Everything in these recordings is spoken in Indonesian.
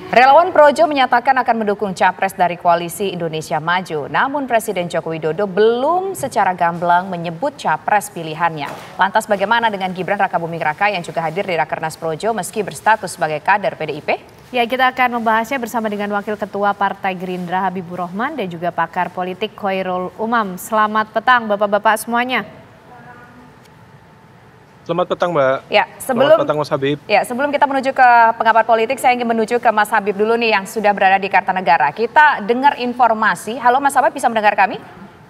Relawan Projo menyatakan akan mendukung capres dari Koalisi Indonesia Maju. Namun Presiden Joko Widodo belum secara gamblang menyebut capres pilihannya. Lantas bagaimana dengan Gibran Rakabuming Raka yang juga hadir di Rakernas Projo meski berstatus sebagai kader PDIP? Ya, kita akan membahasnya bersama dengan Wakil Ketua Partai Gerindra Habibur Rahman dan juga pakar politik Khoirul Umam. Selamat petang Bapak-Bapak semuanya. Selamat petang, Mbak. Ya, selamat petang, Mas Habib. Ya, sebelum kita menuju ke pengamat politik, saya ingin menuju ke Mas Habib dulu nih yang sudah berada di Kartanegara. Kita dengar informasi. Halo Mas Habib, bisa mendengar kami?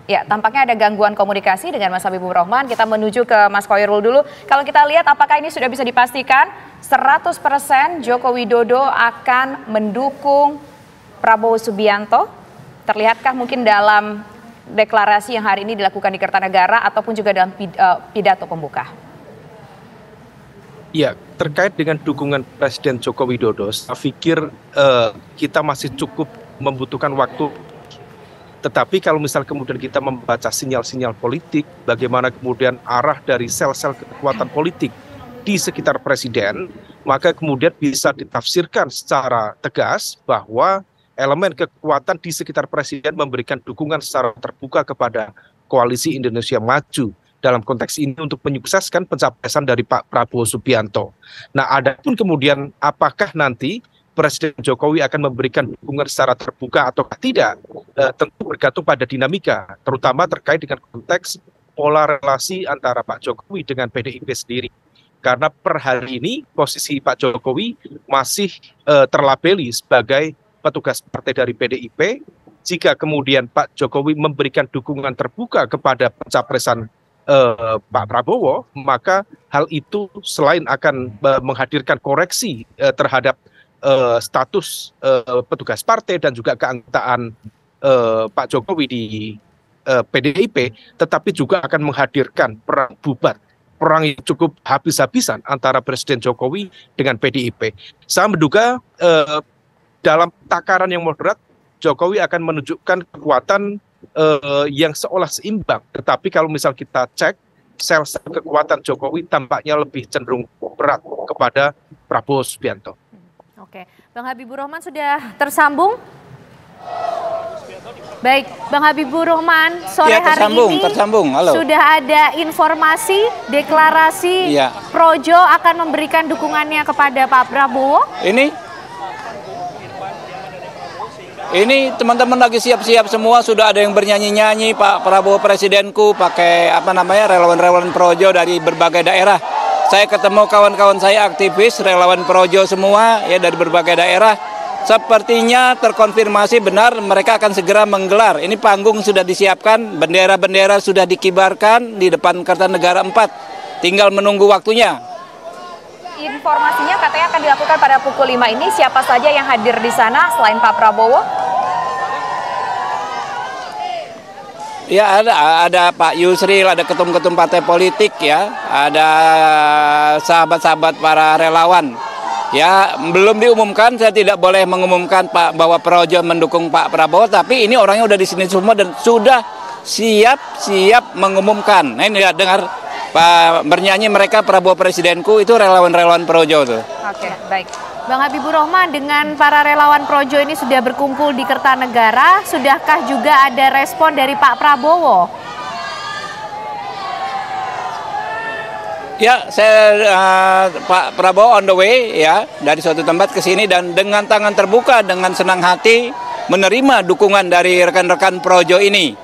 Ya, tampaknya ada gangguan komunikasi dengan Mas Habibur Rahman. Kita menuju ke Mas Khoirul dulu. Kalau kita lihat apakah ini sudah bisa dipastikan 100% Joko Widodo akan mendukung Prabowo Subianto? Terlihatkah mungkin dalam deklarasi yang hari ini dilakukan di Kartanegara ataupun juga dalam pidato pembuka? Ya, terkait dengan dukungan Presiden Joko Widodo, saya pikir kita masih cukup membutuhkan waktu. Tetapi kalau misal kemudian kita membaca sinyal-sinyal politik, bagaimana kemudian arah dari sel-sel kekuatan politik di sekitar Presiden, maka kemudian bisa ditafsirkan secara tegas bahwa elemen kekuatan di sekitar Presiden memberikan dukungan secara terbuka kepada Koalisi Indonesia Maju. Dalam konteks ini untuk menyukseskan pencapresan dari Pak Prabowo Subianto. Nah, adapun kemudian apakah nanti Presiden Jokowi akan memberikan dukungan secara terbuka atau tidak, tentu bergantung pada dinamika, terutama terkait dengan konteks pola relasi antara Pak Jokowi dengan PDIP sendiri. Karena per hari ini posisi Pak Jokowi masih terlabeli sebagai petugas partai dari PDIP. Jika kemudian Pak Jokowi memberikan dukungan terbuka kepada pencapresan Pak Prabowo, maka hal itu selain akan menghadirkan koreksi terhadap status petugas partai dan juga keanggotaan Pak Jokowi di PDIP, tetapi juga akan menghadirkan perang bubat, perang yang cukup habis-habisan antara Presiden Jokowi dengan PDIP. Saya menduga dalam takaran yang moderat, Jokowi akan menunjukkan kekuatan yang seolah seimbang, tetapi kalau misal kita cek sel-sel kekuatan Jokowi tampaknya lebih cenderung berat kepada Prabowo Subianto. Oke, Bang Habibur Rahman sudah tersambung? Baik, Bang Habibur Rahman, sore hari ini Halo. Sudah ada informasi deklarasi Projo akan memberikan dukungannya kepada Pak Prabowo? Ini teman-teman lagi siap-siap semua, sudah ada yang bernyanyi-nyanyi, Pak Prabowo Presidenku, pakai relawan-relawan Projo dari berbagai daerah. Saya ketemu kawan-kawan saya aktivis, relawan Projo semua ya dari berbagai daerah. Sepertinya terkonfirmasi benar mereka akan segera menggelar. Ini panggung sudah disiapkan, bendera-bendera sudah dikibarkan di depan Kartanegara 4. Tinggal menunggu waktunya. Informasinya katanya akan dilakukan pada pukul 5 ini. Siapa saja yang hadir di sana selain Pak Prabowo? Ya, ada Pak Yusril, ada ketum-ketum partai politik ya, ada sahabat-sahabat para relawan. Ya, belum diumumkan, saya tidak boleh mengumumkan bahwa Projo mendukung Pak Prabowo, tapi ini orangnya udah di sini semua dan sudah siap mengumumkan. Nah, ini dengar Pak bernyanyi mereka Prabowo Presidenku, itu relawan-relawan Projo tuh. Oke, baik. Bang Habibur Rahman, dengan para relawan Projo ini sudah berkumpul di Kertanegara, sudahkah juga ada respon dari Pak Prabowo? Ya, Pak Prabowo on the way ya dari suatu tempat ke sini dan dengan tangan terbuka, dengan senang hati menerima dukungan dari rekan-rekan Projo ini.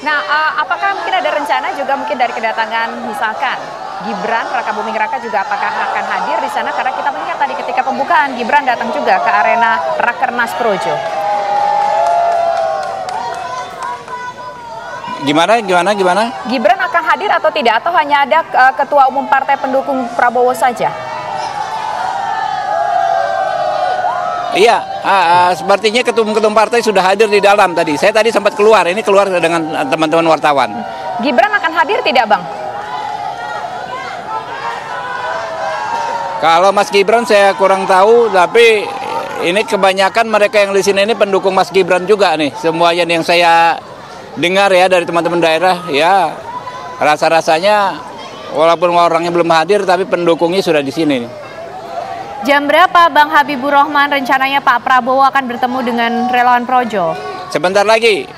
Nah, apakah mungkin ada rencana juga mungkin dari kedatangan misalkan Gibran Rakabuming Raka juga apakah akan hadir di sana? Karena kita melihat tadi ketika pembukaan Gibran datang juga ke arena Rakernas Projo. Gimana? Gibran akan hadir atau tidak? Atau hanya ada ketua umum partai pendukung Prabowo saja? Iya, sepertinya ketum-ketum partai sudah hadir di dalam tadi. Saya tadi sempat keluar, ini keluar dengan teman-teman wartawan. Gibran akan hadir tidak, Bang? Kalau Mas Gibran saya kurang tahu, tapi ini kebanyakan mereka yang di sini ini pendukung Mas Gibran juga nih. Semuanya yang saya dengar ya dari teman-teman daerah, ya rasa-rasanya walaupun orangnya belum hadir, tapi pendukungnya sudah di sini nih. Jam berapa Bang Habibur Rahman rencananya Pak Prabowo akan bertemu dengan relawan Projo? Sebentar lagi,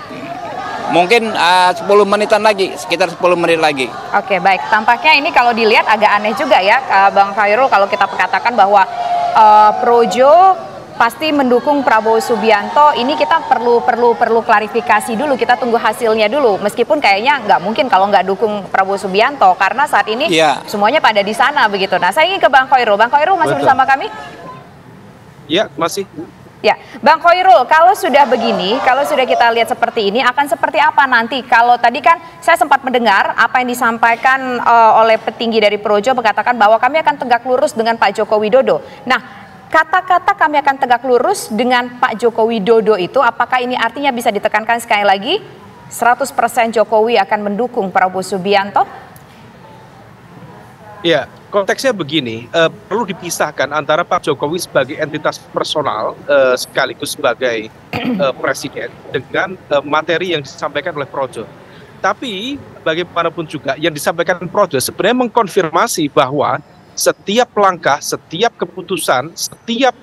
mungkin 10 menitan lagi, sekitar 10 menit lagi. Oke, baik. Tampaknya ini kalau dilihat agak aneh juga ya, Bang Khairul, kalau kita katakan bahwa Projo pasti mendukung Prabowo Subianto. Ini kita perlu klarifikasi dulu. Kita tunggu hasilnya dulu. Meskipun kayaknya nggak mungkin kalau nggak dukung Prabowo Subianto karena saat ini semuanya pada di sana begitu. Nah, saya ingin ke Bang Khairul. Bang Khairul masih bersama kami? Ya, masih. Ya, Bang Khairul, kalau sudah begini, kalau sudah kita lihat seperti ini, akan seperti apa nanti? Kalau tadi kan saya sempat mendengar apa yang disampaikan oleh petinggi dari Projo mengatakan bahwa kami akan tegak lurus dengan Pak Joko Widodo. Nah, kata-kata kami akan tegak lurus dengan Pak Joko Widodo itu, apakah ini artinya bisa ditekankan sekali lagi 100% Jokowi akan mendukung Prabowo Subianto? Ya, konteksnya begini, perlu dipisahkan antara Pak Jokowi sebagai entitas personal sekaligus sebagai presiden dengan materi yang disampaikan oleh Projo. Tapi bagaimanapun juga yang disampaikan Projo sebenarnya mengkonfirmasi bahwa setiap langkah, setiap keputusan, setiap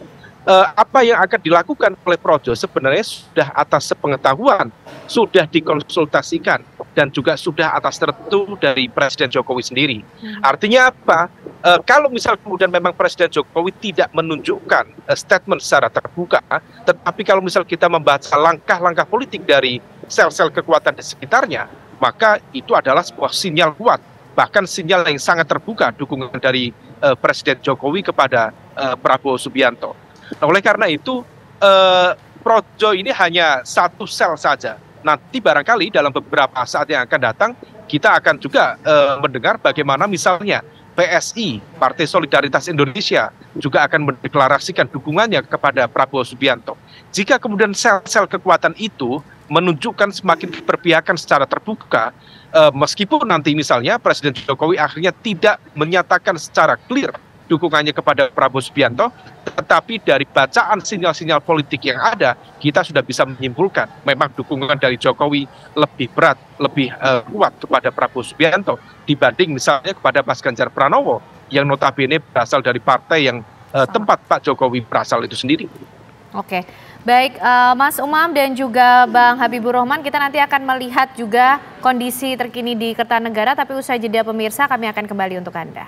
apa yang akan dilakukan oleh Projo sebenarnya sudah atas sepengetahuan, sudah dikonsultasikan, dan juga sudah atas restu dari Presiden Jokowi sendiri. Artinya apa? Kalau misal kemudian memang Presiden Jokowi tidak menunjukkan statement secara terbuka, tetapi kalau misal kita membaca langkah-langkah politik dari sel-sel kekuatan di sekitarnya, maka itu adalah sebuah sinyal kuat, bahkan sinyal yang sangat terbuka dukungan dari Presiden Jokowi kepada Prabowo Subianto. Nah, oleh karena itu, Projo ini hanya satu sel saja. Nanti barangkali dalam beberapa saat yang akan datang, kita akan juga mendengar bagaimana misalnya PSI, Partai Solidaritas Indonesia, juga akan mendeklarasikan dukungannya kepada Prabowo Subianto. Jika kemudian sel-sel kekuatan itu menunjukkan semakin keberpihakan secara terbuka, meskipun nanti misalnya Presiden Jokowi akhirnya tidak menyatakan secara clear dukungannya kepada Prabowo Subianto, tetapi dari bacaan sinyal-sinyal politik yang ada, kita sudah bisa menyimpulkan memang dukungan dari Jokowi lebih berat, lebih kuat kepada Prabowo Subianto dibanding misalnya kepada Mas Ganjar Pranowo yang notabene berasal dari partai yang tempat Pak Jokowi berasal itu sendiri. Oke, baik Mas Umam dan juga Bang Habibur Rahman, kita nanti akan melihat juga kondisi terkini di Kertanegara, tapi usai jeda pemirsa kami akan kembali untuk Anda.